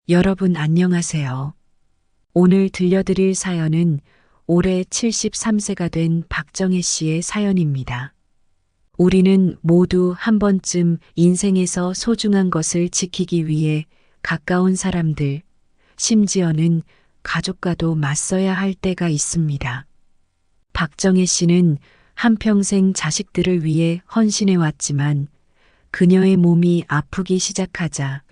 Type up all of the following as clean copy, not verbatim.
여러분 안녕하세요. 오늘 들려드릴 사연은 올해 73세가 된 박정혜 씨의 사연입니다. 우리는 모두 한 번쯤 인생에서 소중한 것을 지키기 위해 가까운 사람들, 심지어는 가족과도 맞서야 할 때가 있습니다. 박정혜 씨는 한평생 자식들을 위해 헌신해 왔지만 그녀의 몸이 아프기 시작하자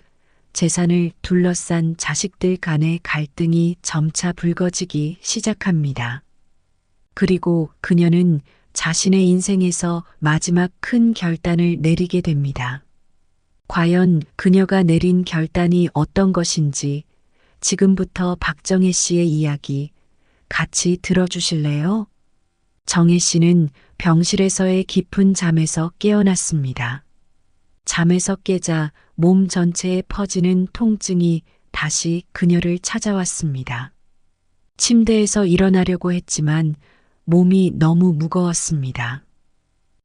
재산을 둘러싼 자식들 간의 갈등이 점차 불거지기 시작합니다. 그리고 그녀는 자신의 인생에서 마지막 큰 결단을 내리게 됩니다. 과연 그녀가 내린 결단이 어떤 것인지 지금부터 박정혜 씨의 이야기 같이 들어주실래요? 정혜 씨는 병실에서의 깊은 잠에서 깨어났습니다. 잠에서 깨자 몸 전체에 퍼지는 통증이 다시 그녀를 찾아왔습니다. 침대에서 일어나려고 했지만 몸이 너무 무거웠습니다.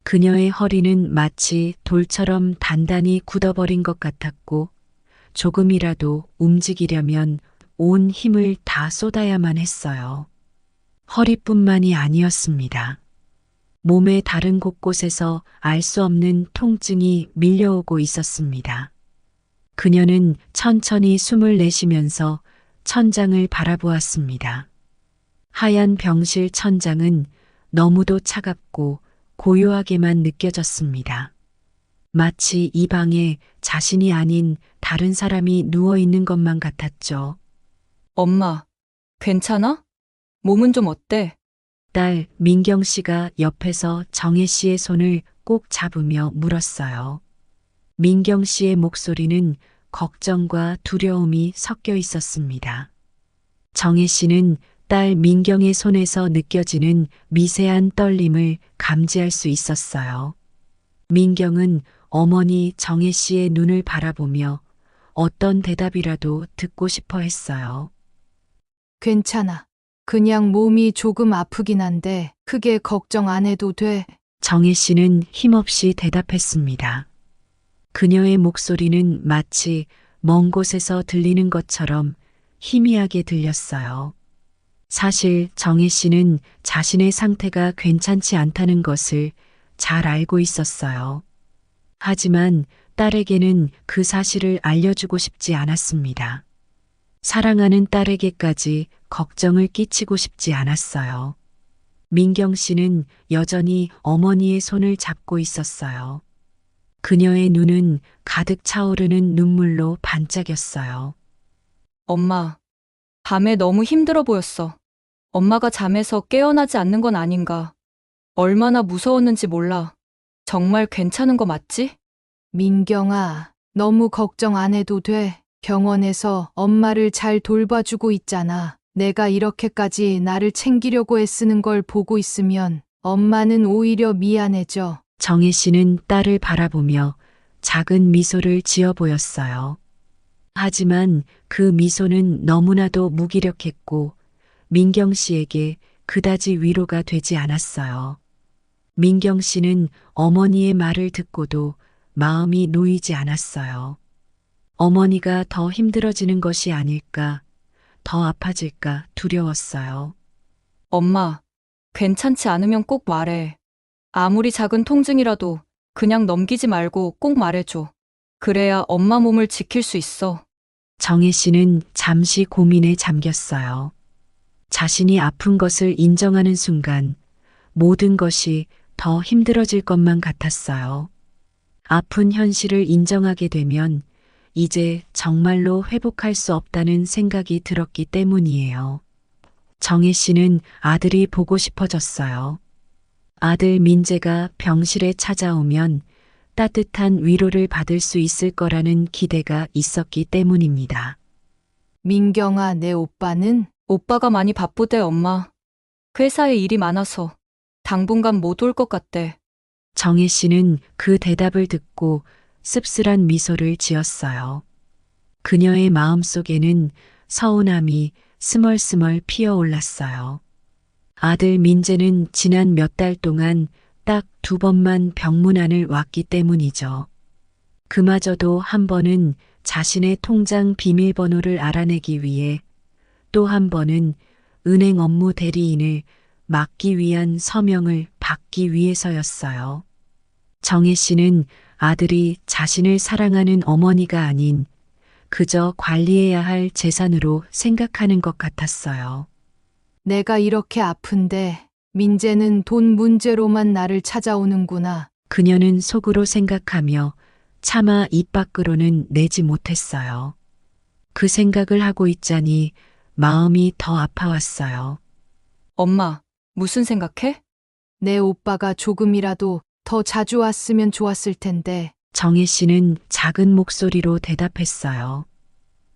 그녀의 허리는 마치 돌처럼 단단히 굳어버린 것 같았고 조금이라도 움직이려면 온 힘을 다 쏟아야만 했어요. 허리뿐만이 아니었습니다. 몸의 다른 곳곳에서 알 수 없는 통증이 밀려오고 있었습니다. 그녀는 천천히 숨을 내쉬면서 천장을 바라보았습니다. 하얀 병실 천장은 너무도 차갑고 고요하게만 느껴졌습니다. 마치 이 방에 자신이 아닌 다른 사람이 누워 있는 것만 같았죠. 엄마, 괜찮아? 몸은 좀 어때? 딸 민경 씨가 옆에서 정혜 씨의 손을 꼭 잡으며 물었어요. 민경 씨의 목소리는 걱정과 두려움이 섞여 있었습니다. 정혜 씨는 딸 민경의 손에서 느껴지는 미세한 떨림을 감지할 수 있었어요. 민경은 어머니 정혜 씨의 눈을 바라보며 어떤 대답이라도 듣고 싶어 했어요. 괜찮아. 그냥 몸이 조금 아프긴 한데 크게 걱정 안 해도 돼. 정혜 씨는 힘없이 대답했습니다. 그녀의 목소리는 마치 먼 곳에서 들리는 것처럼 희미하게 들렸어요. 사실 정혜 씨는 자신의 상태가 괜찮지 않다는 것을 잘 알고 있었어요. 하지만 딸에게는 그 사실을 알려주고 싶지 않았습니다. 사랑하는 딸에게까지 걱정을 끼치고 싶지 않았어요. 민경 씨는 여전히 어머니의 손을 잡고 있었어요. 그녀의 눈은 가득 차오르는 눈물로 반짝였어요. 엄마, 밤에 너무 힘들어 보였어. 엄마가 잠에서 깨어나지 않는 건 아닌가. 얼마나 무서웠는지 몰라. 정말 괜찮은 거 맞지? 민경아, 너무 걱정 안 해도 돼. 병원에서 엄마를 잘 돌봐주고 있잖아. 내가 이렇게까지 나를 챙기려고 애쓰는 걸 보고 있으면 엄마는 오히려 미안해져. 정혜 씨는 딸을 바라보며 작은 미소를 지어 보였어요. 하지만 그 미소는 너무나도 무기력했고 민경 씨에게 그다지 위로가 되지 않았어요. 민경 씨는 어머니의 말을 듣고도 마음이 놓이지 않았어요. 어머니가 더 힘들어지는 것이 아닐까, 더 아파질까 두려웠어요. 엄마, 괜찮지 않으면 꼭 말해. 아무리 작은 통증이라도 그냥 넘기지 말고 꼭 말해줘. 그래야 엄마 몸을 지킬 수 있어. 정혜 씨는 잠시 고민에 잠겼어요. 자신이 아픈 것을 인정하는 순간 모든 것이 더 힘들어질 것만 같았어요. 아픈 현실을 인정하게 되면 이제 정말로 회복할 수 없다는 생각이 들었기 때문이에요. 정혜 씨는 아들이 보고 싶어졌어요. 아들 민재가 병실에 찾아오면 따뜻한 위로를 받을 수 있을 거라는 기대가 있었기 때문입니다. 민경아, 내 오빠는? 오빠가 많이 바쁘대, 엄마. 회사에 일이 많아서 당분간 못 올 것 같대. 정혜 씨는 그 대답을 듣고 씁쓸한 미소를 지었어요. 그녀의 마음속에는 서운함이 스멀스멀 피어올랐어요. 아들 민재는 지난 몇 달 동안 딱 2번만 병문안을 왔기 때문이죠. 그마저도 한 번은 자신의 통장 비밀번호를 알아내기 위해 또 한 번은 은행 업무 대리인을 막기 위한 서명을 받기 위해서였어요. 정혜 씨는 아들이 자신을 사랑하는 어머니가 아닌 그저 관리해야 할 재산으로 생각하는 것 같았어요. 내가 이렇게 아픈데 민재는 돈 문제로만 나를 찾아오는구나. 그녀는 속으로 생각하며 차마 입 밖으로는 내지 못했어요. 그 생각을 하고 있자니 마음이 더 아파왔어요. 엄마, 무슨 생각해? 내 오빠가 조금이라도 더 자주 왔으면 좋았을 텐데. 정혜 씨는 작은 목소리로 대답했어요.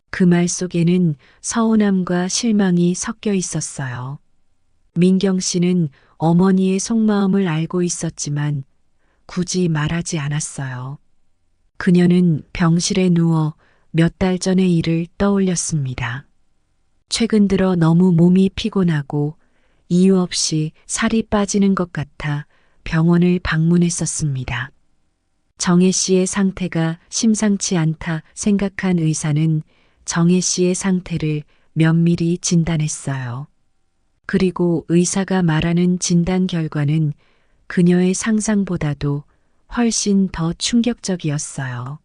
그 말 속에는 서운함과 실망이 섞여 있었어요. 민경 씨는 어머니의 속마음을 알고 있었지만 굳이 말하지 않았어요. 그녀는 병실에 누워 몇 달 전의 일을 떠올렸습니다. 최근 들어 너무 몸이 피곤하고 이유 없이 살이 빠지는 것 같아 병원을 방문했었습니다. 정혜 씨의 상태가 심상치 않다 생각한 의사는 정혜 씨의 상태를 면밀히 진단했어요. 그리고 의사가 말하는 진단 결과는 그녀의 상상보다도 훨씬 더 충격적이었어요.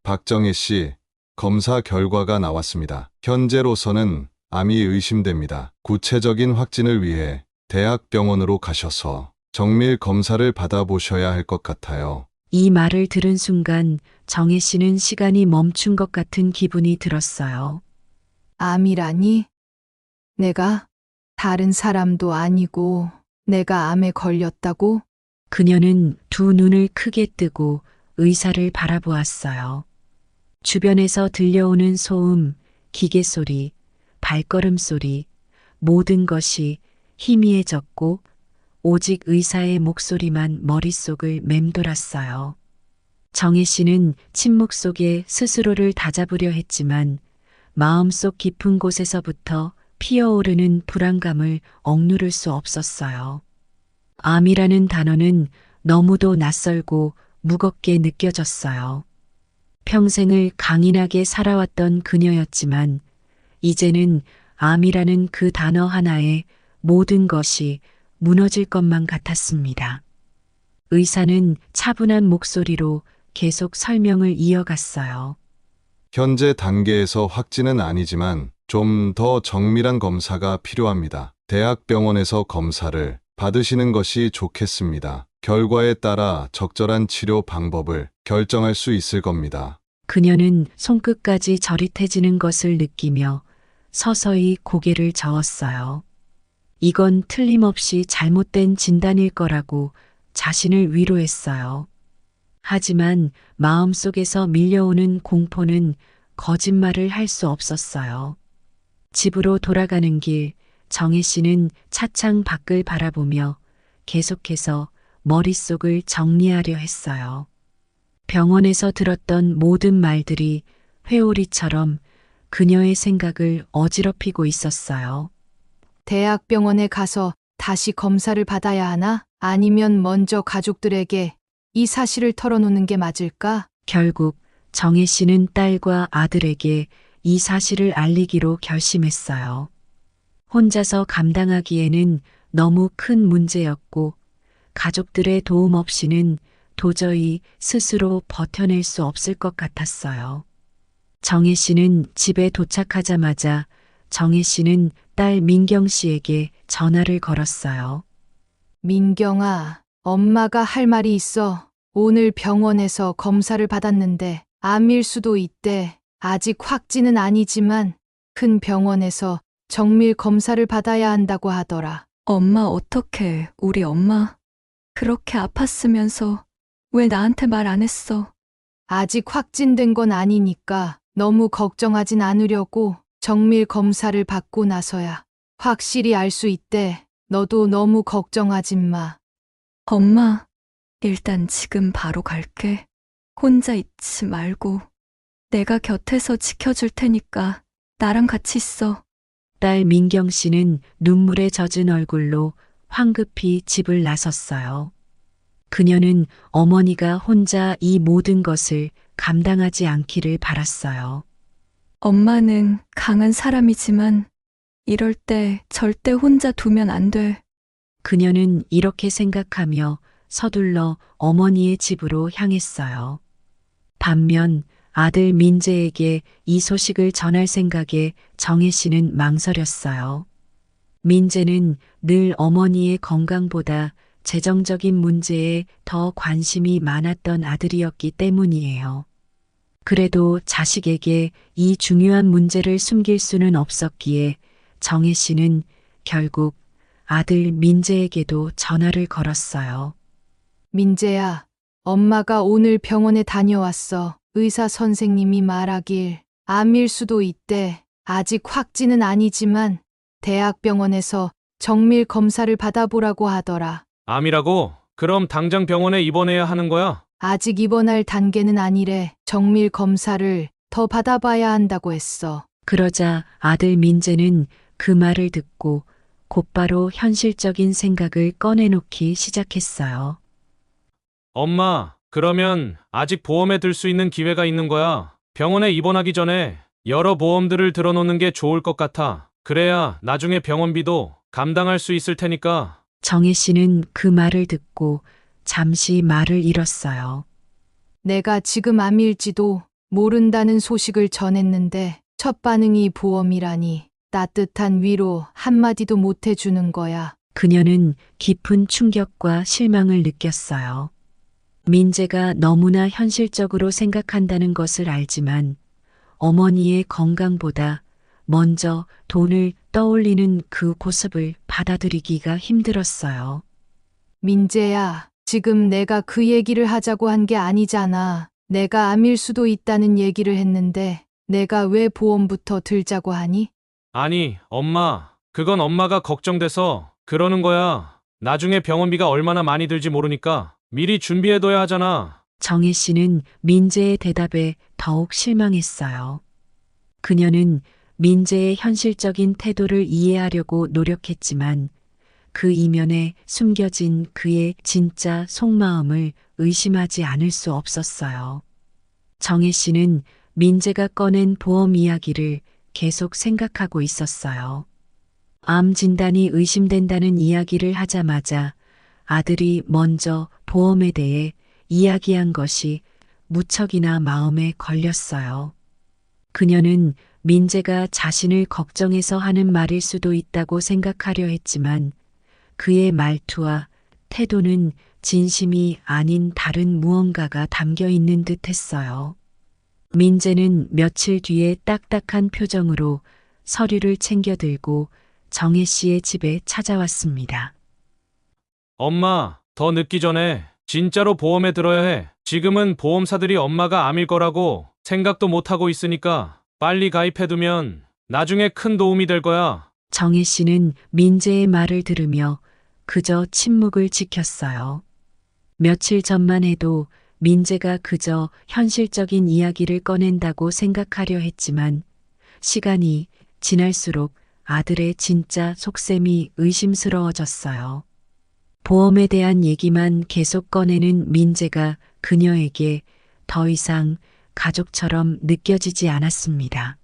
박정혜 씨, 검사 결과가 나왔습니다. 현재로서는 암이 의심됩니다. 구체적인 확진을 위해 대학병원으로 가셔서 정밀 검사를 받아보셔야 할 것 같아요. 이 말을 들은 순간 정혜 씨는 시간이 멈춘 것 같은 기분이 들었어요. 암이라니? 내가 다른 사람도 아니고 내가 암에 걸렸다고? 그녀는 두 눈을 크게 뜨고 의사를 바라보았어요. 주변에서 들려오는 소음, 기계 소리, 발걸음 소리, 모든 것이 희미해졌고 오직 의사의 목소리만 머릿속을 맴돌았어요. 정혜 씨는 침묵 속에 스스로를 다잡으려 했지만 마음속 깊은 곳에서부터 피어오르는 불안감을 억누를 수 없었어요. 암이라는 단어는 너무도 낯설고 무겁게 느껴졌어요. 평생을 강인하게 살아왔던 그녀였지만 이제는 암이라는 그 단어 하나에 모든 것이 무너질 것만 같았습니다. 의사는 차분한 목소리로 계속 설명을 이어갔어요. 현재 단계에서 확진은 아니지만 좀 더 정밀한 검사가 필요합니다. 대학병원에서 검사를 받으시는 것이 좋겠습니다. 결과에 따라 적절한 치료 방법을 결정할 수 있을 겁니다. 그녀는 손끝까지 저릿해지는 것을 느끼며 서서히 고개를 저었어요. 이건 틀림없이 잘못된 진단일 거라고 자신을 위로했어요. 하지만 마음속에서 밀려오는 공포는 거짓말을 할 수 없었어요. 집으로 돌아가는 길, 정혜 씨는 차창 밖을 바라보며 계속해서 머릿속을 정리하려 했어요. 병원에서 들었던 모든 말들이 회오리처럼 그녀의 생각을 어지럽히고 있었어요. 대학병원에 가서 다시 검사를 받아야 하나? 아니면 먼저 가족들에게 이 사실을 털어놓는 게 맞을까? 결국 정혜 씨는 딸과 아들에게 이 사실을 알리기로 결심했어요. 혼자서 감당하기에는 너무 큰 문제였고 가족들의 도움 없이는 도저히 스스로 버텨낼 수 없을 것 같았어요. 정혜 씨는 집에 도착하자마자 정혜 씨는 딸 민경 씨에게 전화를 걸었어요. 민경아, 엄마가 할 말이 있어. 오늘 병원에서 검사를 받았는데 암일 수도 있대. 아직 확진은 아니지만 큰 병원에서 정밀 검사를 받아야 한다고 하더라. 엄마 어떡해, 우리 엄마. 그렇게 아팠으면서 왜 나한테 말 안 했어? 아직 확진된 건 아니니까 너무 걱정하진 않으려고 정밀 검사를 받고 나서야 확실히 알 수 있대. 너도 너무 걱정하지 마. 엄마, 일단 지금 바로 갈게. 혼자 있지 말고. 내가 곁에서 지켜줄 테니까 나랑 같이 있어. 딸 민경 씨는 눈물에 젖은 얼굴로 황급히 집을 나섰어요. 그녀는 어머니가 혼자 이 모든 것을 감당하지 않기를 바랐어요. 엄마는 강한 사람이지만 이럴 때 절대 혼자 두면 안 돼. 그녀는 이렇게 생각하며 서둘러 어머니의 집으로 향했어요. 반면 아들 민재에게 이 소식을 전할 생각에 정혜 씨는 망설였어요. 민재는 늘 어머니의 건강보다 재정적인 문제에 더 관심이 많았던 아들이었기 때문이에요. 그래도 자식에게 이 중요한 문제를 숨길 수는 없었기에 정혜 씨는 결국 아들 민재에게도 전화를 걸었어요. 민재야, 엄마가 오늘 병원에 다녀왔어. 의사 선생님이 말하길 암일 수도 있대. 아직 확진은 아니지만 대학병원에서 정밀 검사를 받아보라고 하더라. 암이라고? 그럼 당장 병원에 입원해야 하는 거야? 아직 입원할 단계는 아니래. 정밀 검사를 더 받아봐야 한다고 했어. 그러자 아들 민재는 그 말을 듣고 곧바로 현실적인 생각을 꺼내놓기 시작했어요. 엄마, 그러면 아직 보험에 들 수 있는 기회가 있는 거야. 병원에 입원하기 전에 여러 보험들을 들어놓는 게 좋을 것 같아. 그래야 나중에 병원비도 감당할 수 있을 테니까. 정혜 씨는 그 말을 듣고 잠시 말을 잃었어요. 내가 지금 암일지도 모른다는 소식을 전했는데 첫 반응이 보험이라니 따뜻한 위로 한마디도 못 해주는 거야. 그녀는 깊은 충격과 실망을 느꼈어요. 민재가 너무나 현실적으로 생각한다는 것을 알지만 어머니의 건강보다 먼저 돈을 떠올리는 그 모습을 받아들이기가 힘들었어요. 민재야, 지금 내가 그 얘기를 하자고 한 게 아니잖아. 내가 암일 수도 있다는 얘기를 했는데 내가 왜 보험부터 들자고 하니? 아니, 엄마, 그건 엄마가 걱정돼서 그러는 거야. 나중에 병원비가 얼마나 많이 들지 모르니까 미리 준비해둬야 하잖아. 정혜 씨는 민재의 대답에 더욱 실망했어요. 그녀는 민재의 현실적인 태도를 이해하려고 노력했지만 그 이면에 숨겨진 그의 진짜 속마음을 의심하지 않을 수 없었어요. 정혜 씨는 민재가 꺼낸 보험 이야기를 계속 생각하고 있었어요. 암 진단이 의심된다는 이야기를 하자마자 아들이 먼저 보험에 대해 이야기한 것이 무척이나 마음에 걸렸어요. 그녀는 민재가 자신을 걱정해서 하는 말일 수도 있다고 생각하려 했지만 그의 말투와 태도는 진심이 아닌 다른 무언가가 담겨 있는 듯 했어요. 민재는 며칠 뒤에 딱딱한 표정으로 서류를 챙겨 들고 정혜 씨의 집에 찾아왔습니다. 엄마, 더 늦기 전에 진짜로 보험에 들어야 해. 지금은 보험사들이 엄마가 암일 거라고 생각도 못하고 있으니까 빨리 가입해두면 나중에 큰 도움이 될 거야. 정혜 씨는 민재의 말을 들으며 그저 침묵을 지켰어요. 며칠 전만 해도 민재가 그저 현실적인 이야기를 꺼낸다고 생각하려 했지만 시간이 지날수록 아들의 진짜 속셈이 의심스러워졌어요. 보험에 대한 얘기만 계속 꺼내는 민재가 그녀에게 더 이상 가족처럼 느껴지지 않았습니다.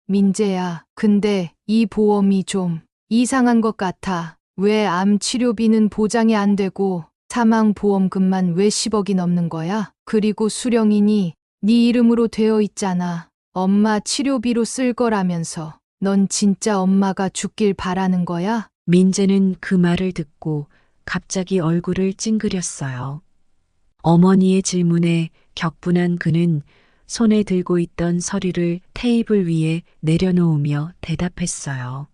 민재야, 근데 이 보험이 좀 이상한 것 같아. 왜 암 치료비는 보장이 안 되고 사망보험금만 왜 10억이 넘는 거야? 그리고 수령인이 네 이름으로 되어 있잖아. 엄마 치료비로 쓸 거라면서. 넌 진짜 엄마가 죽길 바라는 거야? 민재는 그 말을 듣고 갑자기 얼굴을 찡그렸어요. 어머니의 질문에 격분한 그는 손에 들고 있던 서류를 테이블 위에 내려놓으며 대답했어요.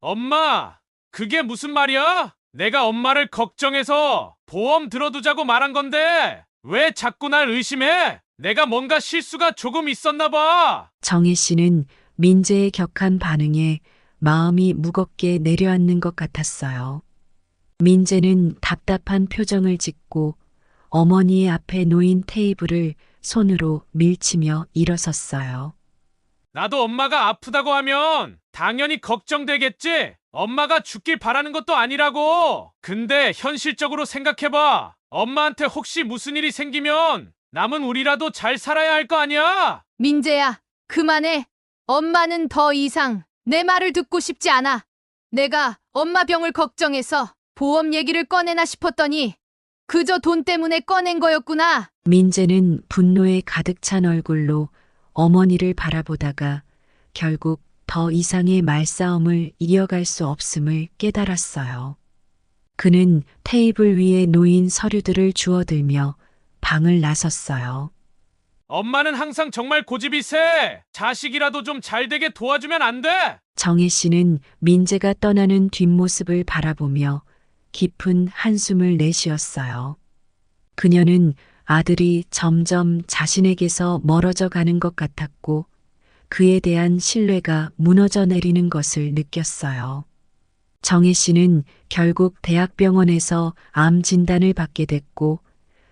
엄마, 그게 무슨 말이야? 내가 엄마를 걱정해서 보험 들어두자고 말한 건데 왜 자꾸 날 의심해? 내가 뭔가 실수가 조금 있었나 봐. 정혜 씨는 민재의 격한 반응에 마음이 무겁게 내려앉는 것 같았어요. 민재는 답답한 표정을 짓고 어머니의 앞에 놓인 테이블을 손으로 밀치며 일어섰어요. 나도 엄마가 아프다고 하면 당연히 걱정되겠지? 엄마가 죽길 바라는 것도 아니라고. 근데 현실적으로 생각해봐. 엄마한테 혹시 무슨 일이 생기면 남은 우리라도 잘 살아야 할 거 아니야? 민재야, 그만해. 엄마는 더 이상 내 말을 듣고 싶지 않아. 내가 엄마 병을 걱정해서 보험 얘기를 꺼내나 싶었더니 그저 돈 때문에 꺼낸 거였구나. 민재는 분노에 가득 찬 얼굴로 어머니를 바라보다가 결국 더 이상의 말싸움을 이어갈 수 없음을 깨달았어요. 그는 테이블 위에 놓인 서류들을 주워들며 방을 나섰어요. 엄마는 항상 정말 고집이 세. 자식이라도 좀 잘 되게 도와주면 안 돼? 정혜 씨는 민재가 떠나는 뒷모습을 바라보며 깊은 한숨을 내쉬었어요. 그녀는 아들이 점점 자신에게서 멀어져 가는 것 같았고 그에 대한 신뢰가 무너져 내리는 것을 느꼈어요. 정혜 씨는 결국 대학병원에서 암 진단을 받게 됐고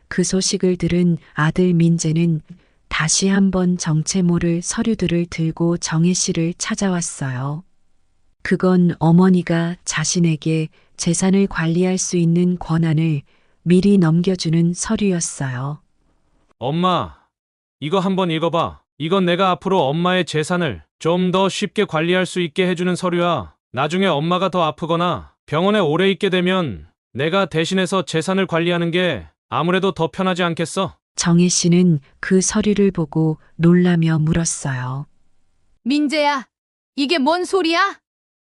그 소식을 들은 아들 민재는 다시 한번 정체 모를 서류들을 들고 정혜 씨를 찾아왔어요. 그건 어머니가 자신에게 재산을 관리할 수 있는 권한을 미리 넘겨주는 서류였어요. 엄마, 이거 한번 읽어봐. 이건 내가 앞으로 엄마의 재산을 좀 더 쉽게 관리할 수 있게 해주는 서류야. 나중에 엄마가 더 아프거나 병원에 오래 있게 되면 내가 대신해서 재산을 관리하는 게 아무래도 더 편하지 않겠어? 정혜 씨는 그 서류를 보고 놀라며 물었어요. 민재야, 이게 뭔 소리야?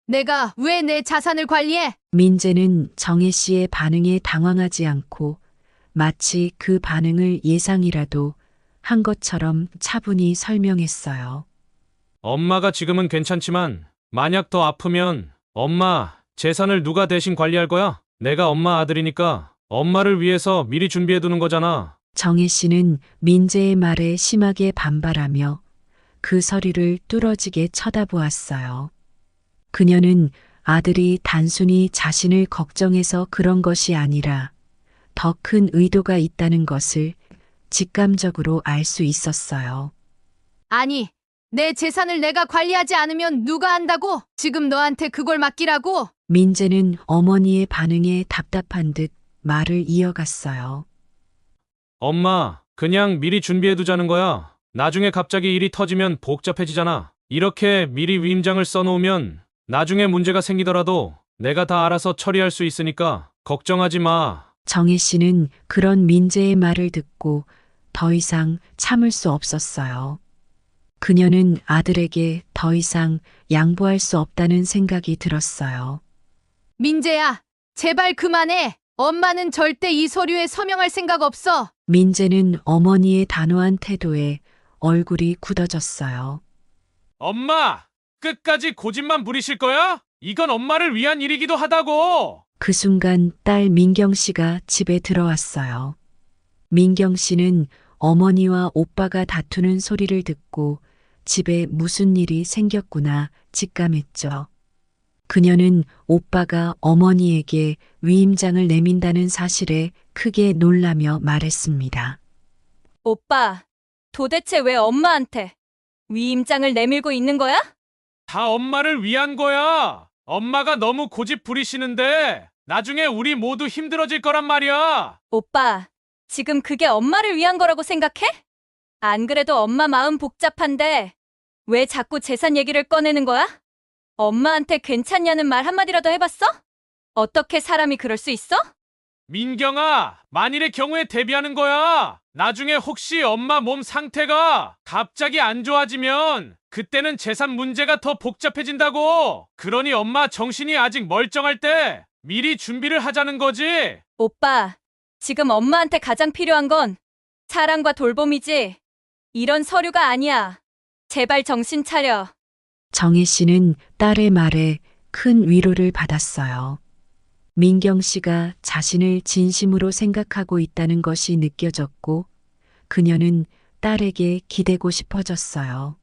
내가 왜 내 자산을 관리해? 민재는 정혜 씨의 반응에 당황하지 않고 마치 그 반응을 예상이라도 한 것처럼 차분히 설명했어요. 엄마가 지금은 괜찮지만 만약 더 아프면 엄마 재산을 누가 대신 관리할 거야? 내가 엄마 아들이니까 엄마를 위해서 미리 준비해 두는 거잖아. 정혜 씨는 민재의 말에 심하게 반발하며 그 서류를 뚫어지게 쳐다보았어요. 그녀는 아들이 단순히 자신을 걱정해서 그런 것이 아니라 더 큰 의도가 있다는 것을 직감적으로 알 수 있었어요. 아니, 내 재산을 내가 관리하지 않으면 누가 한다고? 지금 너한테 그걸 맡기라고? 민재는 어머니의 반응에 답답한 듯 말을 이어갔어요. 엄마, 그냥 미리 준비해두자는 거야. 나중에 갑자기 일이 터지면 복잡해지잖아. 이렇게 미리 위임장을 써놓으면 나중에 문제가 생기더라도 내가 다 알아서 처리할 수 있으니까 걱정하지 마. 정혜 씨는 그런 민재의 말을 듣고 더 이상 참을 수 없었어요. 그녀는 아들에게 더 이상 양보할 수 없다는 생각이 들었어요. 민재야, 제발 그만해. 엄마는 절대 이 서류에 서명할 생각 없어. 민재는 어머니의 단호한 태도에 얼굴이 굳어졌어요. 엄마, 끝까지 고집만 부리실 거야? 이건 엄마를 위한 일이기도 하다고. 그 순간 딸 민경 씨가 집에 들어왔어요. 민경 씨는 어머니와 오빠가 다투는 소리를 듣고 집에 무슨 일이 생겼구나 직감했죠. 그녀는 오빠가 어머니에게 위임장을 내민다는 사실에 크게 놀라며 말했습니다. 오빠, 도대체 왜 엄마한테 위임장을 내밀고 있는 거야? 다 엄마를 위한 거야. 엄마가 너무 고집 부리시는데 나중에 우리 모두 힘들어질 거란 말이야. 오빠, 지금 그게 엄마를 위한 거라고 생각해? 안 그래도 엄마 마음 복잡한데 왜 자꾸 재산 얘기를 꺼내는 거야? 엄마한테 괜찮냐는 말 한마디라도 해봤어? 어떻게 사람이 그럴 수 있어? 민경아, 만일의 경우에 대비하는 거야. 나중에 혹시 엄마 몸 상태가 갑자기 안 좋아지면 그때는 재산 문제가 더 복잡해진다고. 그러니 엄마 정신이 아직 멀쩡할 때 미리 준비를 하자는 거지. 오빠, 지금 엄마한테 가장 필요한 건 사랑과 돌봄이지. 이런 서류가 아니야. 제발 정신 차려. 정혜 씨는 딸의 말에 큰 위로를 받았어요. 민경 씨가 자신을 진심으로 생각하고 있다는 것이 느껴졌고 그녀는 딸에게 기대고 싶어졌어요.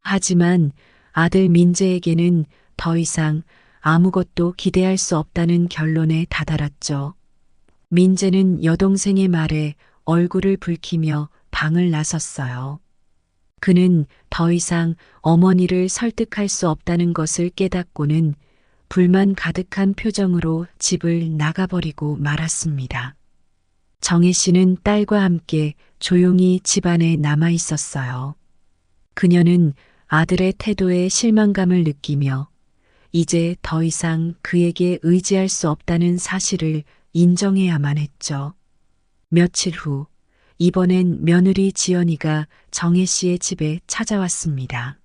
하지만 아들 민재에게는 더 이상 아무것도 기대할 수 없다는 결론에 다다랐죠. 민재는 여동생의 말에 얼굴을 붉히며 방을 나섰어요. 그는 더 이상 어머니를 설득할 수 없다는 것을 깨닫고는 불만 가득한 표정으로 집을 나가버리고 말았습니다. 정혜 씨는 딸과 함께 조용히 집안에 남아 있었어요. 그녀는 아들의 태도에 실망감을 느끼며 이제 더 이상 그에게 의지할 수 없다는 사실을 인정해야만 했죠. 며칠 후, 이번엔 며느리 지연이가 정혜 씨의 집에 찾아왔습니다.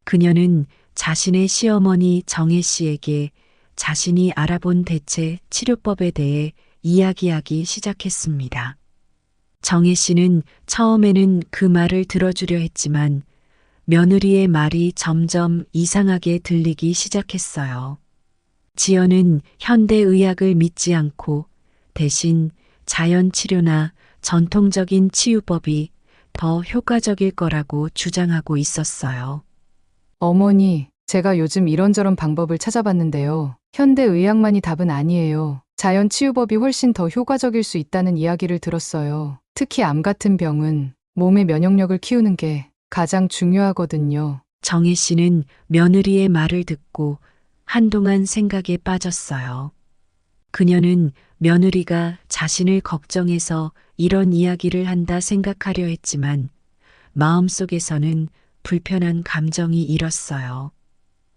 그녀는 자신의 시어머니 정혜 씨에게 자신이 알아본 대체 치료법에 대해 이야기하기 시작했습니다. 정혜 씨는 처음에는 그 말을 들어주려 했지만 며느리의 말이 점점 이상하게 들리기 시작했어요. 지연은 현대의학을 믿지 않고 대신 자연치료나 전통적인 치유법이 더 효과적일 거라고 주장하고 있었어요. 어머니, 제가 요즘 이런저런 방법을 찾아봤는데요. 현대의학만이 답은 아니에요. 자연치유법이 훨씬 더 효과적일 수 있다는 이야기를 들었어요. 특히 암 같은 병은 몸의 면역력을 키우는 게 가장 중요하거든요. 정혜 씨는 며느리의 말을 듣고 한동안 생각에 빠졌어요. 그녀는 며느리가 자신을 걱정해서 이런 이야기를 한다 생각하려 했지만 마음속에서는 불편한 감정이 일었어요.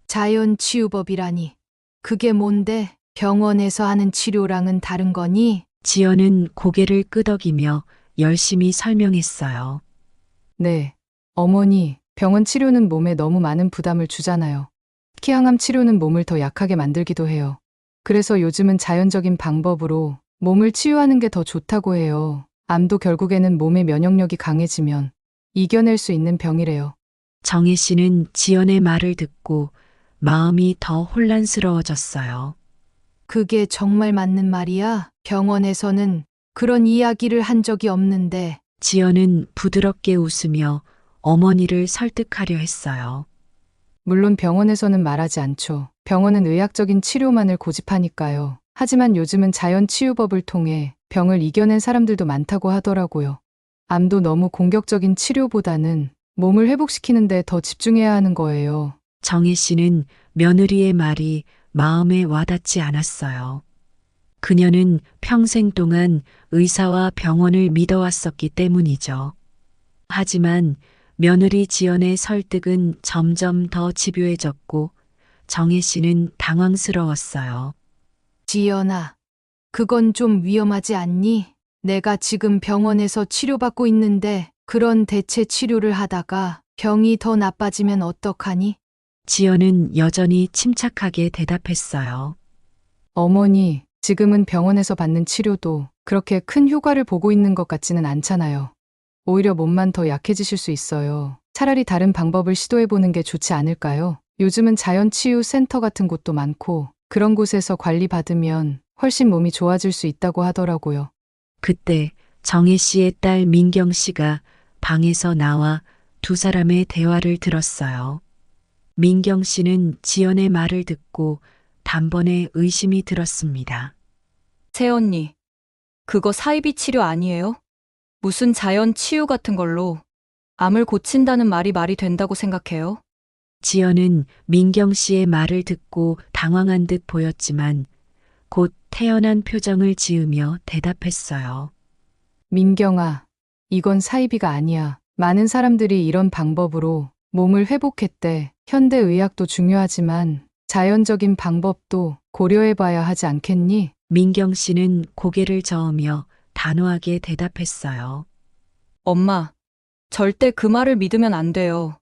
자연치유법이라니. 그게 뭔데? 병원에서 하는 치료랑은 다른 거니? 지연은 고개를 끄덕이며 열심히 설명했어요. 네. 어머니, 병원 치료는 몸에 너무 많은 부담을 주잖아요. 특히 항암 치료는 몸을 더 약하게 만들기도 해요. 그래서 요즘은 자연적인 방법으로 몸을 치유하는 게 더 좋다고 해요. 암도 결국에는 몸의 면역력이 강해지면 이겨낼 수 있는 병이래요. 정혜 씨는 지연의 말을 듣고 마음이 더 혼란스러워졌어요. 그게 정말 맞는 말이야? 병원에서는 그런 이야기를 한 적이 없는데. 지연은 부드럽게 웃으며 어머니를 설득하려 했어요. 물론 병원에서는 말하지 않죠. 병원은 의학적인 치료만을 고집하니까요. 하지만 요즘은 자연치유법을 통해 병을 이겨낸 사람들도 많다고 하더라고요. 암도 너무 공격적인 치료보다는 몸을 회복시키는 데 더 집중해야 하는 거예요. 정혜 씨는 며느리의 말이 마음에 와닿지 않았어요. 그녀는 평생 동안 의사와 병원을 믿어왔었기 때문이죠. 하지만 며느리 지연의 설득은 점점 더 집요해졌고 정혜 씨는 당황스러웠어요. 지연아, 그건 좀 위험하지 않니? 내가 지금 병원에서 치료받고 있는데 그런 대체 치료를 하다가 병이 더 나빠지면 어떡하니? 지연은 여전히 침착하게 대답했어요. 어머니, 지금은 병원에서 받는 치료도 그렇게 큰 효과를 보고 있는 것 같지는 않잖아요. 오히려 몸만 더 약해지실 수 있어요. 차라리 다른 방법을 시도해보는 게 좋지 않을까요? 요즘은 자연치유센터 같은 곳도 많고 그런 곳에서 관리받으면 훨씬 몸이 좋아질 수 있다고 하더라고요. 그때 정혜 씨의 딸 민경 씨가 방에서 나와 두 사람의 대화를 들었어요. 민경 씨는 지연의 말을 듣고 단번에 의심이 들었습니다. 새언니, 그거 사이비 치료 아니에요? 무슨 자연 치유 같은 걸로 암을 고친다는 말이 된다고 생각해요? 지연은 민경 씨의 말을 듣고 당황한 듯 보였지만 곧 태연한 표정을 지으며 대답했어요. 민경아, 이건 사이비가 아니야. 많은 사람들이 이런 방법으로 몸을 회복했대. 현대의학도 중요하지만 자연적인 방법도 고려해봐야 하지 않겠니? 민경 씨는 고개를 저으며 단호하게 대답했어요. 엄마, 절대 그 말을 믿으면 안 돼요.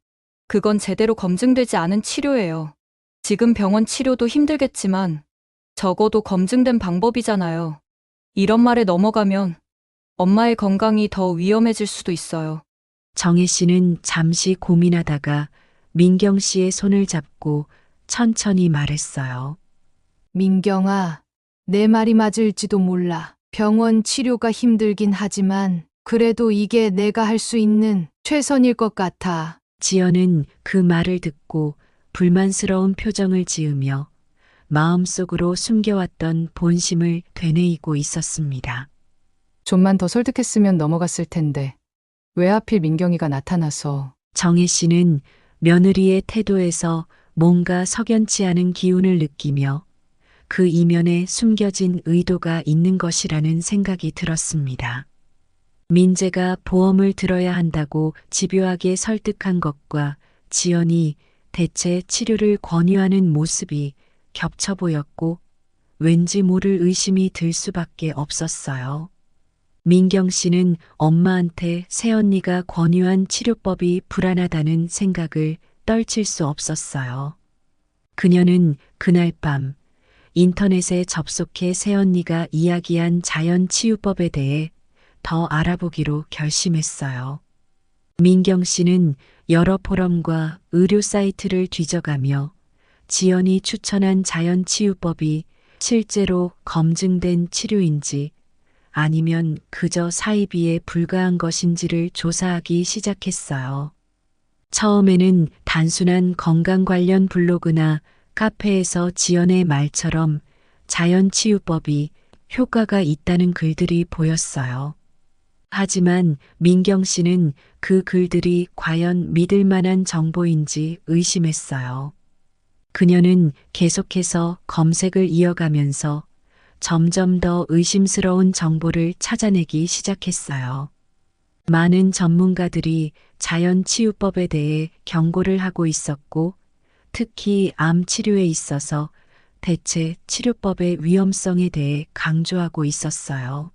그건 제대로 검증되지 않은 치료예요. 지금 병원 치료도 힘들겠지만 적어도 검증된 방법이잖아요. 이런 말에 넘어가면 엄마의 건강이 더 위험해질 수도 있어요. 정혜 씨는 잠시 고민하다가 민경 씨의 손을 잡고 천천히 말했어요. 민경아, 내 말이 맞을지도 몰라. 병원 치료가 힘들긴 하지만 그래도 이게 내가 할 수 있는 최선일 것 같아. 지연은 그 말을 듣고 불만스러운 표정을 지으며 마음속으로 숨겨왔던 본심을 되뇌이고 있었습니다. 좀만 더 설득했으면 넘어갔을 텐데. 왜 하필 민경이가 나타나서. 정혜 씨는 며느리의 태도에서 뭔가 석연치 않은 기운을 느끼며 그 이면에 숨겨진 의도가 있는 것이라는 생각이 들었습니다. 민재가 보험을 들어야 한다고 집요하게 설득한 것과 지연이 대체 치료를 권유하는 모습이 겹쳐 보였고 왠지 모를 의심이 들 수밖에 없었어요. 민경 씨는 엄마한테 새언니가 권유한 치료법이 불안하다는 생각을 떨칠 수 없었어요. 그녀는 그날 밤 인터넷에 접속해 새언니가 이야기한 자연치유법에 대해 더 알아보기로 결심했어요. 민경 씨는 여러 포럼과 의료 사이트를 뒤져가며 지연이 추천한 자연치유법이 실제로 검증된 치료인지 아니면 그저 사이비에 불과한 것인지를 조사하기 시작했어요. 처음에는 단순한 건강 관련 블로그나 카페에서 지연의 말처럼 자연치유법이 효과가 있다는 글들이 보였어요. 하지만 민경 씨는 그 글들이 과연 믿을 만한 정보인지 의심했어요. 그녀는 계속해서 검색을 이어가면서 점점 더 의심스러운 정보를 찾아내기 시작했어요. 많은 전문가들이 자연치유법에 대해 경고를 하고 있었고, 특히 암 치료에 있어서 대체 치료법의 위험성에 대해 강조하고 있었어요.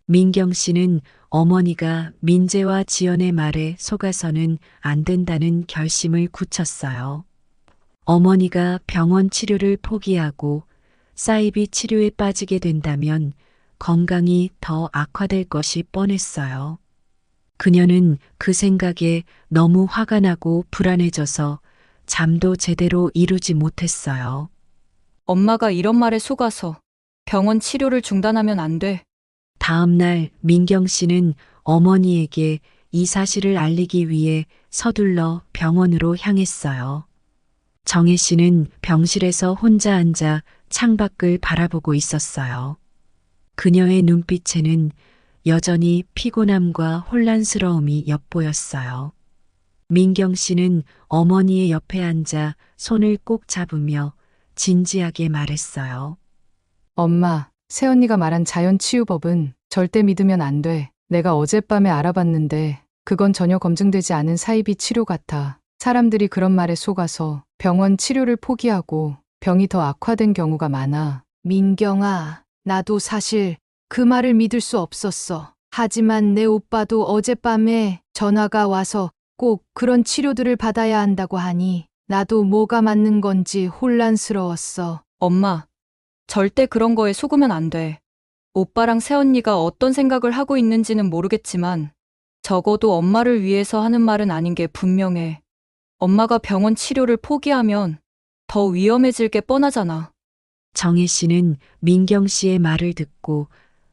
민경 씨는 어머니가 민재와 지연의 말에 속아서는 안 된다는 결심을 굳혔어요. 어머니가 병원 치료를 포기하고 사이비 치료에 빠지게 된다면 건강이 더 악화될 것이 뻔했어요. 그녀는 그 생각에 너무 화가 나고 불안해져서 잠도 제대로 이루지 못했어요. 엄마가 이런 말에 속아서 병원 치료를 중단하면 안 돼. 다음 날 민경 씨는 어머니에게 이 사실을 알리기 위해 서둘러 병원으로 향했어요. 정혜 씨는 병실에서 혼자 앉아 창밖을 바라보고 있었어요. 그녀의 눈빛에는 여전히 피곤함과 혼란스러움이 엿보였어요. 민경 씨는 어머니의 옆에 앉아 손을 꼭 잡으며 진지하게 말했어요. 엄마, 새언니가 말한 자연치유법은 절대 믿으면 안 돼. 내가 어젯밤에 알아봤는데 그건 전혀 검증되지 않은 사이비 치료 같아. 사람들이 그런 말에 속아서 병원 치료를 포기하고 병이 더 악화된 경우가 많아. 민경아, 나도 사실 그 말을 믿을 수 없었어. 하지만 내 오빠도 어젯밤에 전화가 와서 꼭 그런 치료들을 받아야 한다고 하니 나도 뭐가 맞는 건지 혼란스러웠어. 엄마, 절대 그런 거에 속으면 안 돼. 오빠랑 새언니가 어떤 생각을 하고 있는지는 모르겠지만 적어도 엄마를 위해서 하는 말은 아닌 게 분명해. 엄마가 병원 치료를 포기하면 더 위험해질 게 뻔하잖아. 정혜 씨는 민경 씨의 말을 듣고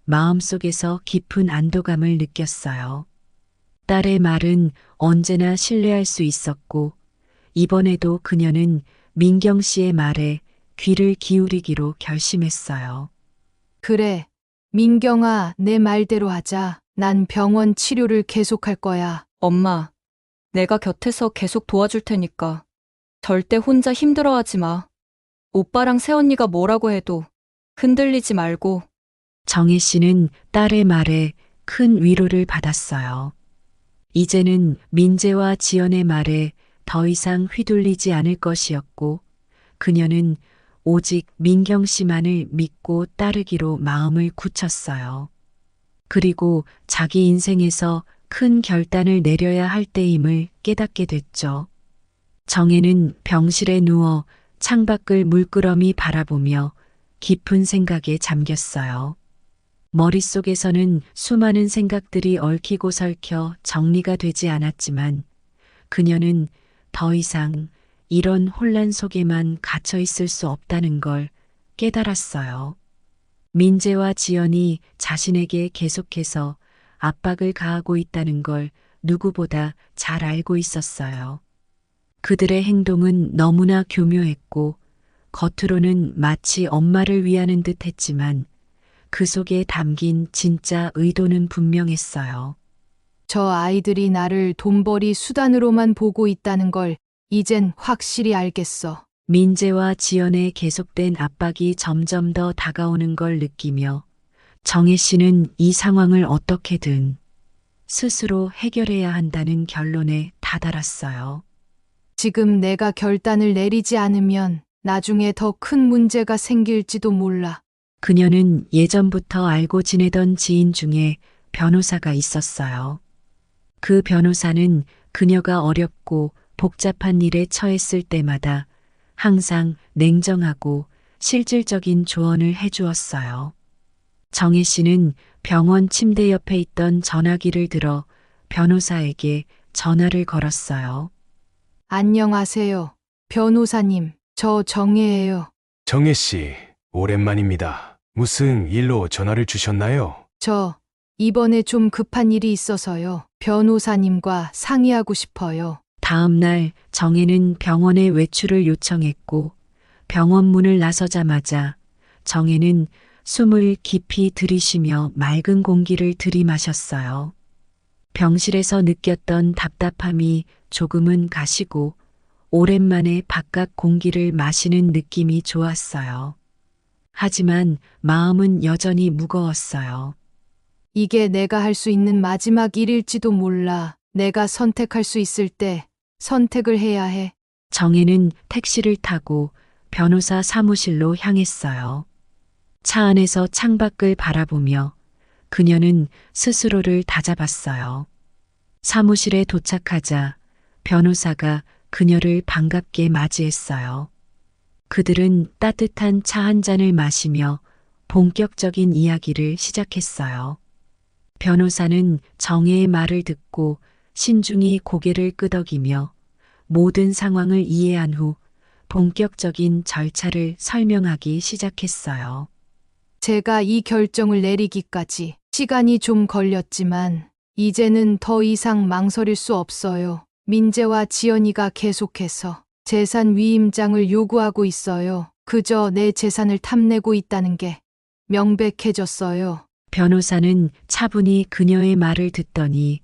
마음속에서 깊은 안도감을 느꼈어요. 딸의 말은 언제나 신뢰할 수 있었고 이번에도 그녀는 민경 씨의 말에 귀를 기울이기로 결심했어요. 그래, 민경아, 내 말대로 하자. 난 병원 치료를 계속할 거야. 엄마, 내가 곁에서 계속 도와줄 테니까 절대 혼자 힘들어하지 마. 오빠랑 새언니가 뭐라고 해도 흔들리지 말고. 정혜 씨는 딸의 말에 큰 위로를 받았어요. 이제는 민재와 지연의 말에 더 이상 휘둘리지 않을 것이었고 그녀는 오직 민경 씨만을 믿고 따르기로 마음을 굳혔어요. 그리고 자기 인생에서 큰 결단을 내려야 할 때임을 깨닫게 됐죠. 정혜는 병실에 누워 창밖을 물끄러미 바라보며 깊은 생각에 잠겼어요. 머릿속에서는 수많은 생각들이 얽히고 설켜 정리가 되지 않았지만 그녀는 더 이상 이런 혼란 속에만 갇혀 있을 수 없다는 걸 깨달았어요. 민재와 지연이 자신에게 계속해서 압박을 가하고 있다는 걸 누구보다 잘 알고 있었어요. 그들의 행동은 너무나 교묘했고 겉으로는 마치 엄마를 위하는 듯 했지만 그 속에 담긴 진짜 의도는 분명했어요. 저 아이들이 나를 돈벌이 수단으로만 보고 있다는 걸 이젠 확실히 알겠어. 민재와 지연의 계속된 압박이 점점 더 다가오는 걸 느끼며 정혜 씨는 이 상황을 어떻게든 스스로 해결해야 한다는 결론에 다다랐어요. 지금 내가 결단을 내리지 않으면 나중에 더 큰 문제가 생길지도 몰라. 그녀는 예전부터 알고 지내던 지인 중에 변호사가 있었어요. 그 변호사는 그녀가 어렵고 복잡한 일에 처했을 때마다 항상 냉정하고 실질적인 조언을 해주었어요. 정혜 씨는 병원 침대 옆에 있던 전화기를 들어 변호사에게 전화를 걸었어요. 안녕하세요. 변호사님, 저 정혜예요. 정혜 씨, 오랜만입니다. 무슨 일로 전화를 주셨나요? 저 이번에 좀 급한 일이 있어서요. 변호사님과 상의하고 싶어요. 다음 날 정혜는 병원에 외출을 요청했고 병원 문을 나서자마자 정혜는 숨을 깊이 들이쉬며 맑은 공기를 들이마셨어요. 병실에서 느꼈던 답답함이 조금은 가시고 오랜만에 바깥 공기를 마시는 느낌이 좋았어요. 하지만 마음은 여전히 무거웠어요. 이게 내가 할 수 있는 마지막 일일지도 몰라. 내가 선택할 수 있을 때 선택을 해야 해. 정혜는 택시를 타고 변호사 사무실로 향했어요. 차 안에서 창밖을 바라보며 그녀는 스스로를 다잡았어요. 사무실에 도착하자 변호사가 그녀를 반갑게 맞이했어요. 그들은 따뜻한 차 한 잔을 마시며 본격적인 이야기를 시작했어요. 변호사는 정혜의 말을 듣고 신중히 고개를 끄덕이며 모든 상황을 이해한 후 본격적인 절차를 설명하기 시작했어요. 제가 이 결정을 내리기까지 시간이 좀 걸렸지만 이제는 더 이상 망설일 수 없어요. 민재와 지연이가 계속해서 재산 위임장을 요구하고 있어요. 그저 내 재산을 탐내고 있다는 게 명백해졌어요. 변호사는 차분히 그녀의 말을 듣더니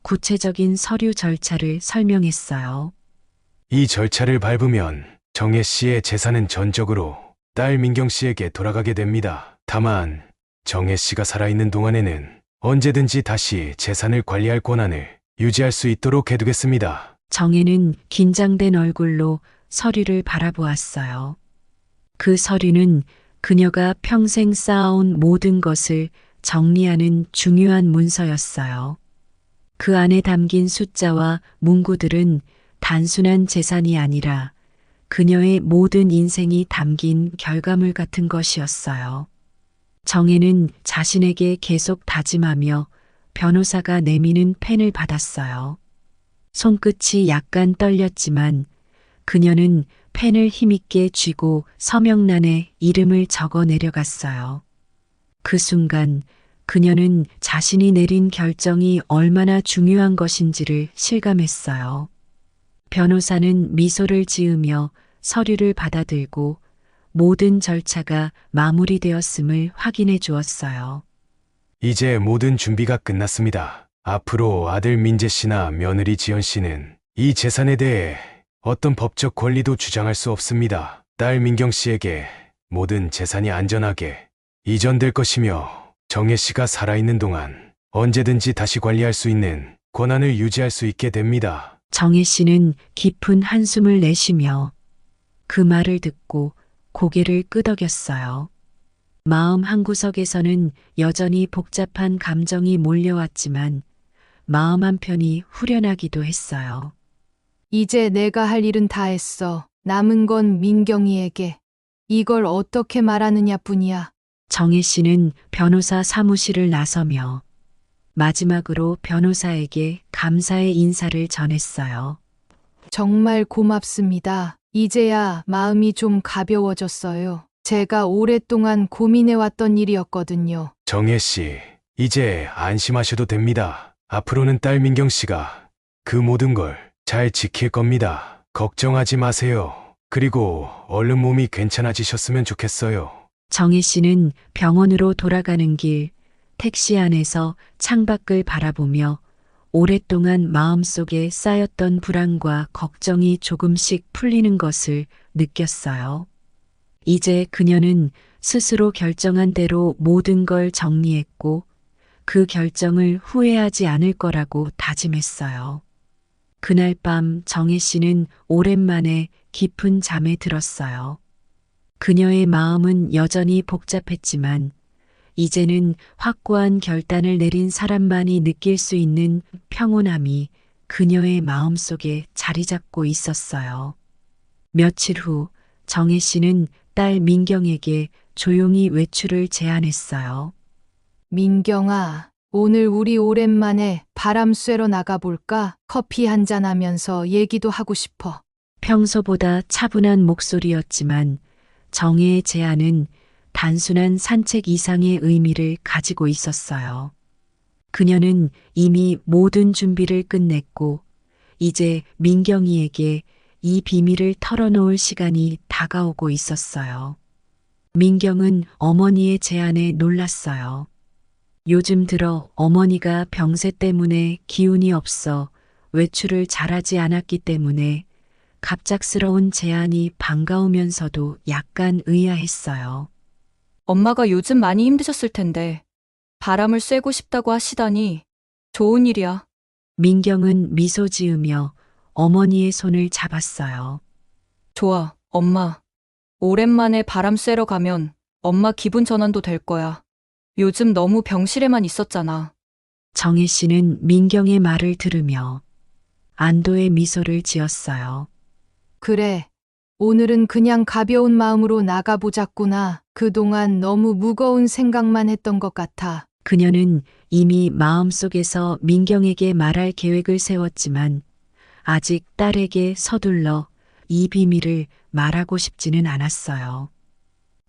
구체적인 서류 절차를 설명했어요. 이 절차를 밟으면 정혜 씨의 재산은 전적으로 딸 민경 씨에게 돌아가게 됩니다. 다만 정혜 씨가 살아있는 동안에는 언제든지 다시 재산을 관리할 권한을 유지할 수 있도록 해두겠습니다. 정혜는 긴장된 얼굴로 서류를 바라보았어요. 그 서류는 그녀가 평생 쌓아온 모든 것을 정리하는 중요한 문서였어요. 그 안에 담긴 숫자와 문구들은 단순한 재산이 아니라 그녀의 모든 인생이 담긴 결과물 같은 것이었어요. 정혜는 자신에게 계속 다짐하며 변호사가 내미는 펜을 받았어요. 손끝이 약간 떨렸지만 그녀는 펜을 힘있게 쥐고 서명란에 이름을 적어 내려갔어요. 그 순간 그녀는 자신이 내린 결정이 얼마나 중요한 것인지를 실감했어요. 변호사는 미소를 지으며 서류를 받아들고 모든 절차가 마무리되었음을 확인해 주었어요. 이제 모든 준비가 끝났습니다. 앞으로 아들 민재 씨나 며느리 지연 씨는 이 재산에 대해 어떤 법적 권리도 주장할 수 없습니다. 딸 민경 씨에게 모든 재산이 안전하게 이전될 것이며 정혜 씨가 살아있는 동안 언제든지 다시 관리할 수 있는 권한을 유지할 수 있게 됩니다. 정혜 씨는 깊은 한숨을 내쉬며 그 말을 듣고 고개를 끄덕였어요. 마음 한구석에서는 여전히 복잡한 감정이 몰려왔지만 마음 한편이 후련하기도 했어요. 이제 내가 할 일은 다 했어. 남은 건 민경이에게. 이걸 어떻게 말하느냐 뿐이야. 정혜 씨는 변호사 사무실을 나서며 마지막으로 변호사에게 감사의 인사를 전했어요. 정말 고맙습니다. 이제야 마음이 좀 가벼워졌어요. 제가 오랫동안 고민해왔던 일이었거든요. 정혜 씨, 이제 안심하셔도 됩니다. 앞으로는 딸 민경 씨가 그 모든 걸 잘 지킬 겁니다. 걱정하지 마세요. 그리고 얼른 몸이 괜찮아지셨으면 좋겠어요. 정혜 씨는 병원으로 돌아가는 길 택시 안에서 창밖을 바라보며 오랫동안 마음속에 쌓였던 불안과 걱정이 조금씩 풀리는 것을 느꼈어요. 이제 그녀는 스스로 결정한 대로 모든 걸 정리했고 그 결정을 후회하지 않을 거라고 다짐했어요. 그날 밤 정혜 씨는 오랜만에 깊은 잠에 들었어요. 그녀의 마음은 여전히 복잡했지만 이제는 확고한 결단을 내린 사람만이 느낄 수 있는 평온함이 그녀의 마음속에 자리 잡고 있었어요. 며칠 후 정혜 씨는 딸 민경에게 조용히 외출을 제안했어요. 민경아, 오늘 우리 오랜만에 바람 쐬러 나가볼까? 커피 한잔 하면서 얘기도 하고 싶어. 평소보다 차분한 목소리였지만 정혜의 제안은 단순한 산책 이상의 의미를 가지고 있었어요. 그녀는 이미 모든 준비를 끝냈고 이제 민경이에게 이 비밀을 털어놓을 시간이 다가오고 있었어요. 민경은 어머니의 제안에 놀랐어요. 요즘 들어 어머니가 병세 때문에 기운이 없어 외출을 잘하지 않았기 때문에 갑작스러운 제안이 반가우면서도 약간 의아했어요. 엄마가 요즘 많이 힘드셨을 텐데 바람을 쐬고 싶다고 하시다니 좋은 일이야. 민경은 미소 지으며 어머니의 손을 잡았어요. 좋아, 엄마. 오랜만에 바람 쐬러 가면 엄마 기분 전환도 될 거야. 요즘 너무 병실에만 있었잖아. 정혜 씨는 민경의 말을 들으며 안도의 미소를 지었어요. 그래, 오늘은 그냥 가벼운 마음으로 나가보자꾸나. 그동안 너무 무거운 생각만 했던 것 같아. 그녀는 이미 마음속에서 민경에게 말할 계획을 세웠지만 아직 딸에게 서둘러 이 비밀을 말하고 싶지는 않았어요.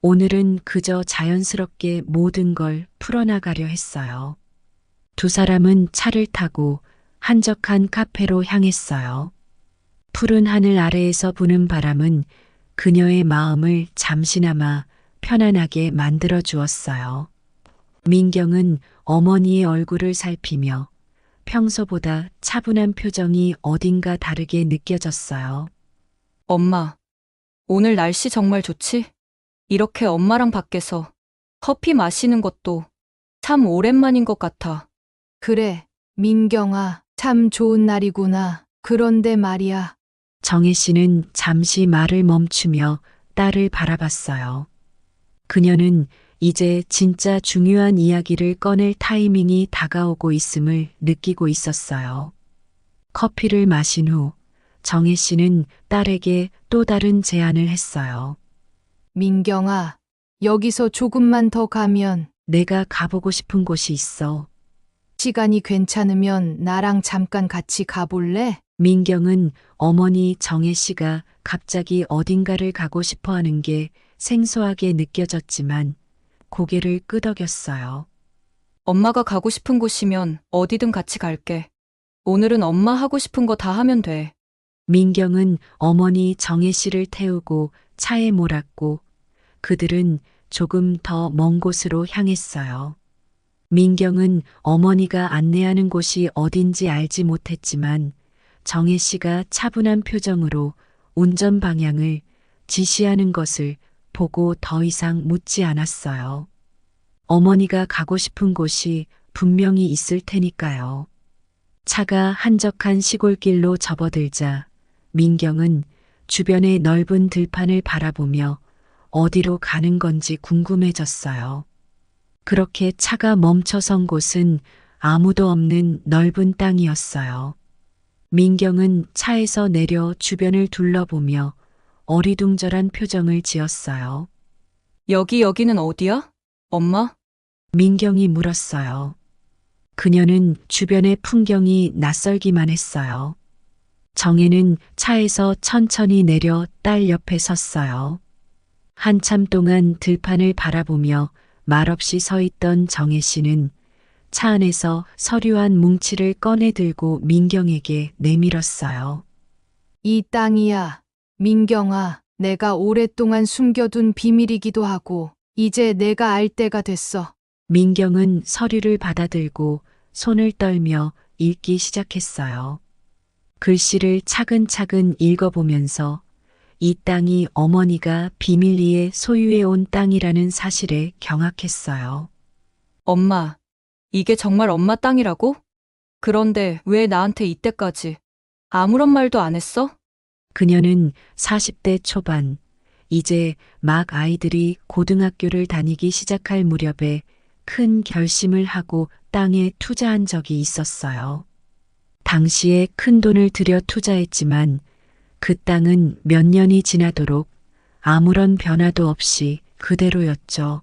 오늘은 그저 자연스럽게 모든 걸 풀어나가려 했어요. 두 사람은 차를 타고 한적한 카페로 향했어요. 푸른 하늘 아래에서 부는 바람은 그녀의 마음을 잠시나마 편안하게 만들어 주었어요. 민경은 어머니의 얼굴을 살피며 평소보다 차분한 표정이 어딘가 다르게 느껴졌어요. 엄마, 오늘 날씨 정말 좋지? 이렇게 엄마랑 밖에서 커피 마시는 것도 참 오랜만인 것 같아. 그래, 민경아, 참 좋은 날이구나. 그런데 말이야. 정혜 씨는 잠시 말을 멈추며 딸을 바라봤어요. 그녀는 이제 진짜 중요한 이야기를 꺼낼 타이밍이 다가오고 있음을 느끼고 있었어요. 커피를 마신 후 정혜 씨는 딸에게 또 다른 제안을 했어요. 민경아, 여기서 조금만 더 가면 내가 가보고 싶은 곳이 있어. 시간이 괜찮으면 나랑 잠깐 같이 가볼래? 민경은 어머니 정혜 씨가 갑자기 어딘가를 가고 싶어 하는 게 생소하게 느껴졌지만 고개를 끄덕였어요. 엄마가 가고 싶은 곳이면 어디든 같이 갈게. 오늘은 엄마 하고 싶은 거 다 하면 돼. 민경은 어머니 정혜 씨를 태우고 차에 몰았고 그들은 조금 더 먼 곳으로 향했어요. 민경은 어머니가 안내하는 곳이 어딘지 알지 못했지만 정혜 씨가 차분한 표정으로 운전 방향을 지시하는 것을 보고 더 이상 묻지 않았어요. 어머니가 가고 싶은 곳이 분명히 있을 테니까요. 차가 한적한 시골길로 접어들자 민경은 주변의 넓은 들판을 바라보며 어디로 가는 건지 궁금해졌어요. 그렇게 차가 멈춰선 곳은 아무도 없는 넓은 땅이었어요. 민경은 차에서 내려 주변을 둘러보며 어리둥절한 표정을 지었어요. 여기는 어디야? 엄마? 민경이 물었어요. 그녀는 주변의 풍경이 낯설기만 했어요. 정혜는 차에서 천천히 내려 딸 옆에 섰어요. 한참 동안 들판을 바라보며 말없이 서 있던 정혜 씨는 차 안에서 서류 한 뭉치를 꺼내 들고 민경에게 내밀었어요. 이 땅이야. 민경아, 내가 오랫동안 숨겨둔 비밀이기도 하고 이제 내가 알 때가 됐어. 민경은 서류를 받아들고 손을 떨며 읽기 시작했어요. 글씨를 차근차근 읽어보면서 이 땅이 어머니가 비밀리에 소유해온 땅이라는 사실에 경악했어요. 엄마, 이게 정말 엄마 땅이라고? 그런데 왜 나한테 이때까지 아무런 말도 안 했어? 그녀는 40대 초반, 이제 막 아이들이 고등학교를 다니기 시작할 무렵에 큰 결심을 하고 땅에 투자한 적이 있었어요. 당시에 큰 돈을 들여 투자했지만 그 땅은 몇 년이 지나도록 아무런 변화도 없이 그대로였죠.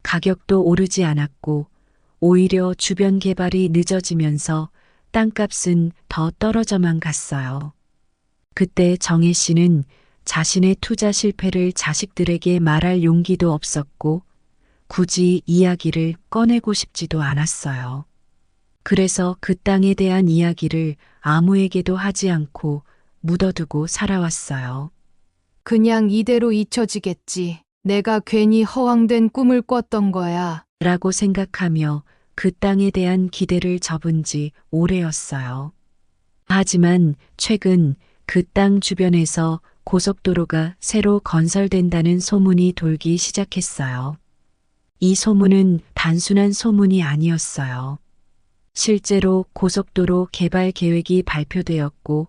가격도 오르지 않았고 오히려 주변 개발이 늦어지면서 땅값은 더 떨어져만 갔어요. 그때 정혜 씨는 자신의 투자 실패를 자식들에게 말할 용기도 없었고 굳이 이야기를 꺼내고 싶지도 않았어요. 그래서 그 땅에 대한 이야기를 아무에게도 하지 않고 묻어두고 살아왔어요. 그냥 이대로 잊혀지겠지. 내가 괜히 허황된 꿈을 꿨던 거야. 라고 생각하며 그 땅에 대한 기대를 접은 지 오래였어요. 하지만 최근 그 땅 주변에서 고속도로가 새로 건설된다는 소문이 돌기 시작했어요. 이 소문은 단순한 소문이 아니었어요. 실제로 고속도로 개발 계획이 발표되었고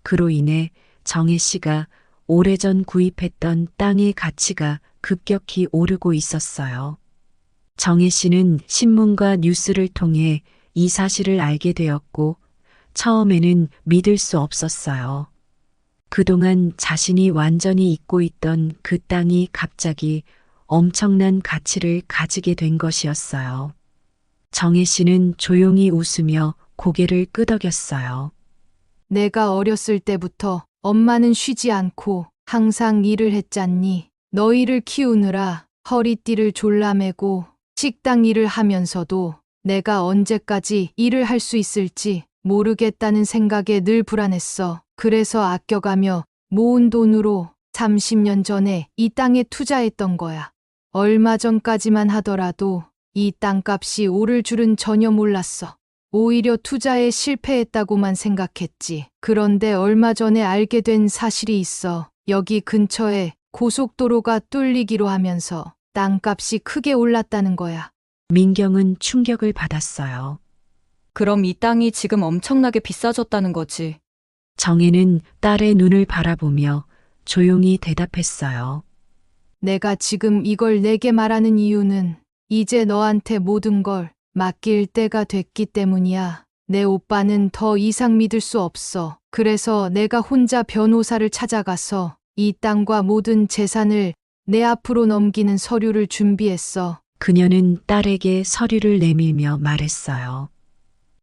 그로 인해 정혜 씨가 오래전 구입했던 땅의 가치가 급격히 오르고 있었어요. 정혜 씨는 신문과 뉴스를 통해 이 사실을 알게 되었고 처음에는 믿을 수 없었어요. 그동안 자신이 완전히 잊고 있던 그 땅이 갑자기 엄청난 가치를 가지게 된 것이었어요. 정혜 씨는 조용히 웃으며 고개를 끄덕였어요. 내가 어렸을 때부터 엄마는 쉬지 않고 항상 일을 했잖니. 너희를 키우느라 허리띠를 졸라매고 식당 일을 하면서도 내가 언제까지 일을 할 수 있을지 모르겠다는 생각에 늘 불안했어. 그래서 아껴가며 모은 돈으로 30년 전에 이 땅에 투자했던 거야. 얼마 전까지만 하더라도 이 땅값이 오를 줄은 전혀 몰랐어. 오히려 투자에 실패했다고만 생각했지. 그런데 얼마 전에 알게 된 사실이 있어. 여기 근처에 고속도로가 뚫리기로 하면서 땅값이 크게 올랐다는 거야. 민경은 충격을 받았어요. 그럼 이 땅이 지금 엄청나게 비싸졌다는 거지. 정혜는 딸의 눈을 바라보며 조용히 대답했어요. 내가 지금 이걸 내게 말하는 이유는 이제 너한테 모든 걸 맡길 때가 됐기 때문이야. 내 오빠는 더 이상 믿을 수 없어. 그래서 내가 혼자 변호사를 찾아가서 이 땅과 모든 재산을 내 앞으로 넘기는 서류를 준비했어. 그녀는 딸에게 서류를 내밀며 말했어요.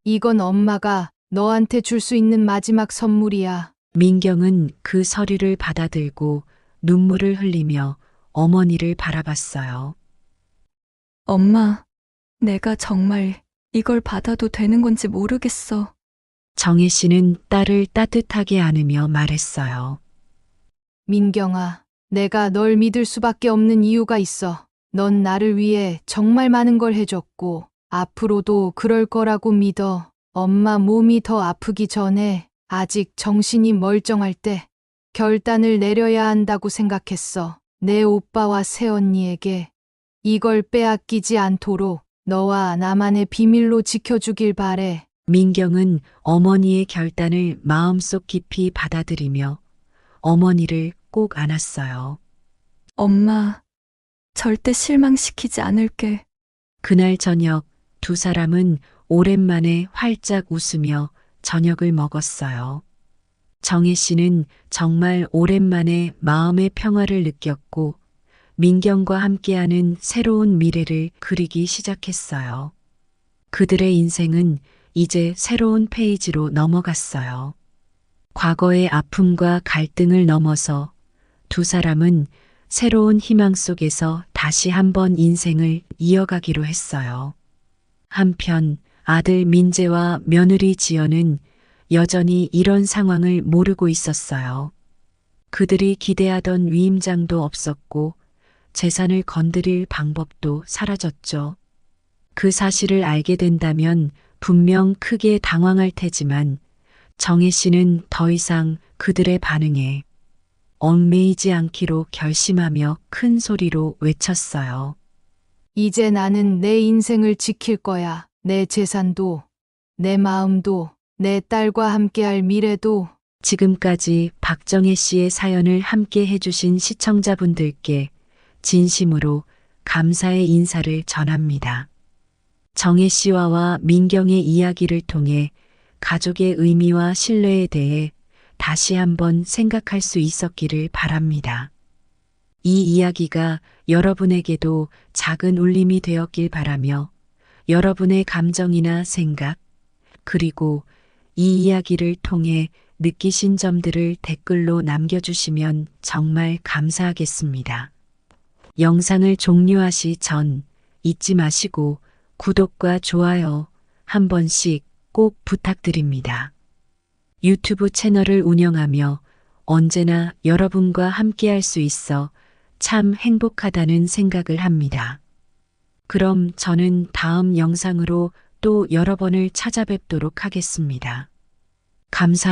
이건 엄마가 너한테 줄 수 있는 마지막 선물이야. 민경은 그 서류를 받아들고 눈물을 흘리며 어머니를 바라봤어요. 엄마, 내가 정말 이걸 받아도 되는 건지 모르겠어. 정혜 씨는 딸을 따뜻하게 안으며 말했어요. 민경아, 내가 널 믿을 수밖에 없는 이유가 있어. 넌 나를 위해 정말 많은 걸 해줬고 앞으로도 그럴 거라고 믿어. 엄마 몸이 더 아프기 전에 아직 정신이 멀쩡할 때 결단을 내려야 한다고 생각했어. 내 오빠와 새언니에게 이걸 빼앗기지 않도록 너와 나만의 비밀로 지켜주길 바래. 민경은 어머니의 결단을 마음속 깊이 받아들이며 어머니를 꼭 안았어요. 엄마, 절대 실망시키지 않을게. 그날 저녁 두 사람은 오랜만에 활짝 웃으며 저녁을 먹었어요. 정혜 씨는 정말 오랜만에 마음의 평화를 느꼈고 민경과 함께하는 새로운 미래를 그리기 시작했어요. 그들의 인생은 이제 새로운 페이지로 넘어갔어요. 과거의 아픔과 갈등을 넘어서 두 사람은 새로운 희망 속에서 다시 한번 인생을 이어가기로 했어요. 한편 아들 민재와 며느리 지연은 여전히 이런 상황을 모르고 있었어요. 그들이 기대하던 위임장도 없었고 재산을 건드릴 방법도 사라졌죠. 그 사실을 알게 된다면 분명 크게 당황할 테지만 정혜 씨는 더 이상 그들의 반응에 얽매이지 않기로 결심하며 큰 소리로 외쳤어요. 이제 나는 내 인생을 지킬 거야. 내 재산도, 내 마음도, 내 딸과 함께할 미래도. 지금까지 박정혜 씨의 사연을 함께 해주신 시청자분들께 진심으로 감사의 인사를 전합니다. 정혜 씨와 민경의 이야기를 통해 가족의 의미와 신뢰에 대해 다시 한번 생각할 수 있었기를 바랍니다. 이 이야기가 여러분에게도 작은 울림이 되었길 바라며 여러분의 감정이나 생각, 그리고 이 이야기를 통해 느끼신 점들을 댓글로 남겨주시면 정말 감사하겠습니다. 영상을 종료하시 전 잊지 마시고 구독과 좋아요 한 번씩 꼭 부탁드립니다. 유튜브 채널을 운영하며 언제나 여러분과 함께할 수 있어 참 행복하다는 생각을 합니다. 그럼 저는 다음 영상으로 또 여러분을 찾아뵙도록 하겠습니다. 감사합니다.